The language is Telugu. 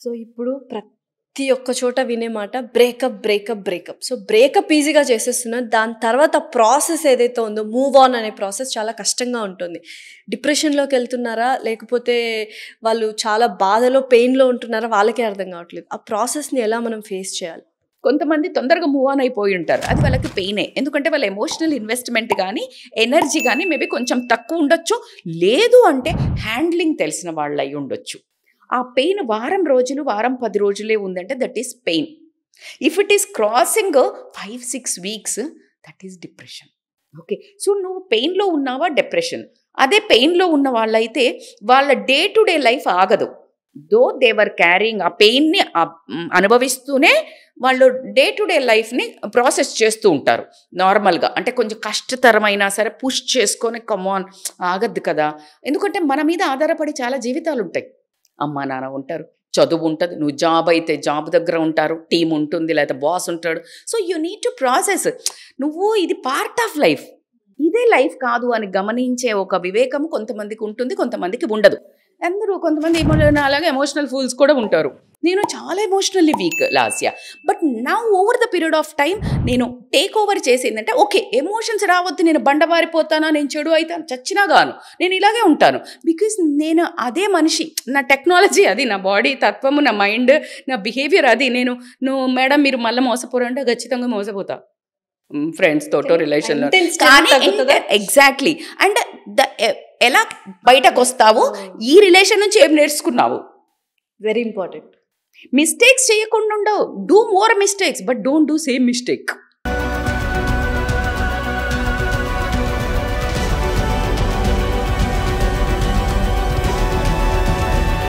సో ఇప్పుడు ప్రతి ఒక్క చోట వినే మాట breakup breakup breakup. So breakup ఈజీగా చేసేస్తున్నారు. దాని తర్వాత ప్రాసెస్ ఏదైతే ఉందో మూవ్ ఆన్ అనే ప్రాసెస్ చాలా కష్టంగా ఉంటుంది. డిప్రెషన్లోకి వెళ్తున్నారా, లేకపోతే వాళ్ళు చాలా బాధలో పెయిన్లో ఉంటున్నారా, వాళ్ళకే అర్థం కావట్లేదు. ఆ ప్రాసెస్ని ఎలా మనం ఫేస్ చేయాలి? కొంతమంది తొందరగా మూవ్ ఆన్ అయిపోయి ఉంటారు. అది వాళ్ళకి పెయినే. ఎందుకంటే వాళ్ళ ఎమోషనల్ ఇన్వెస్ట్మెంట్ కానీ ఎనర్జీ కానీ మేబీ కొంచెం తక్కువ ఉండొచ్చు. లేదు అంటే హ్యాండ్లింగ్ తెలిసిన వాళ్ళు అయి ఉండొచ్చు. ఆ పెయిన్ వారం రోజులు, వారం 10 రోజులే ఉందంటే that is pain. If it is crossing 5-6 weeks, that is depression. Okay, so నువ్వు పెయిన్లో ఉన్నావా, డిప్రెషన్. అదే పెయిన్లో ఉన్న వాళ్ళైతే వాళ్ళ డే టు డే లైఫ్ ఆగదు. దో దేవర్ క్యారింగ్ ఆ పెయిన్ని అనుభవిస్తూనే వాళ్ళు డే టు డే లైఫ్ని ప్రాసెస్ చేస్తూ ఉంటారు నార్మల్గా. అంటే కొంచెం కష్టతరమైనా సరే పుష్ చేసుకొని కమాన్ ఆగద్దు కదా. ఎందుకంటే మన మీద ఆధారపడి చాలా జీవితాలు ఉంటాయి. అమ్మ నాన్న ఉంటారు, చదువు ఉంటుంది, నువ్వు జాబ్ అయితే జాబ్ దగ్గర ఉంటారు, టీం ఉంటుంది, లేకపోతే బాస్ ఉంటాడు. So you need to process. నువ్వు ఇది పార్ట్ ఆఫ్ లైఫ్, ఇదే లైఫ్ కాదు అని గమనించే ఒక వివేకం కొంతమందికి ఉంటుంది, కొంతమందికి ఉండదు. అందరూ కొంతమంది అలాగే ఎమోషనల్ ఫూల్స్ కూడా ఉంటారు. నేను చాలా emotionally weak Lasya. But now over the period of time నేను టేక్ ఓవర్ చేసిందంటే ఓకే, ఎమోషన్స్ రావద్దు, నేను బండబారిపోతానా, నేను చెడు అవుతాను, చచ్చినా గాను నేను ఇలాగే ఉంటాను. బికాజ్ నేను అదే మనిషి, నా టెక్నాలజీ అది, నా బాడీ తత్వము, నా మైండ్, నా బిహేవియర్ అది. నువ్వు మేడం మీరు మళ్ళీ మోసపోరంటే ఖచ్చితంగా మోసపోతా, ఫ్రెండ్స్ తోటో రిలేషన్లో. ఎగ్జాక్ట్లీ. అండ్ ఎలా బయటకు వస్తావో ఈ రిలేషన్ నుంచి ఏం నేర్చుకున్నావు, వెరీ ఇంపార్టెంట్. మిస్టేక్స్ చేయకుండా ఉండవు. Do more mistakes but don't do same mistake.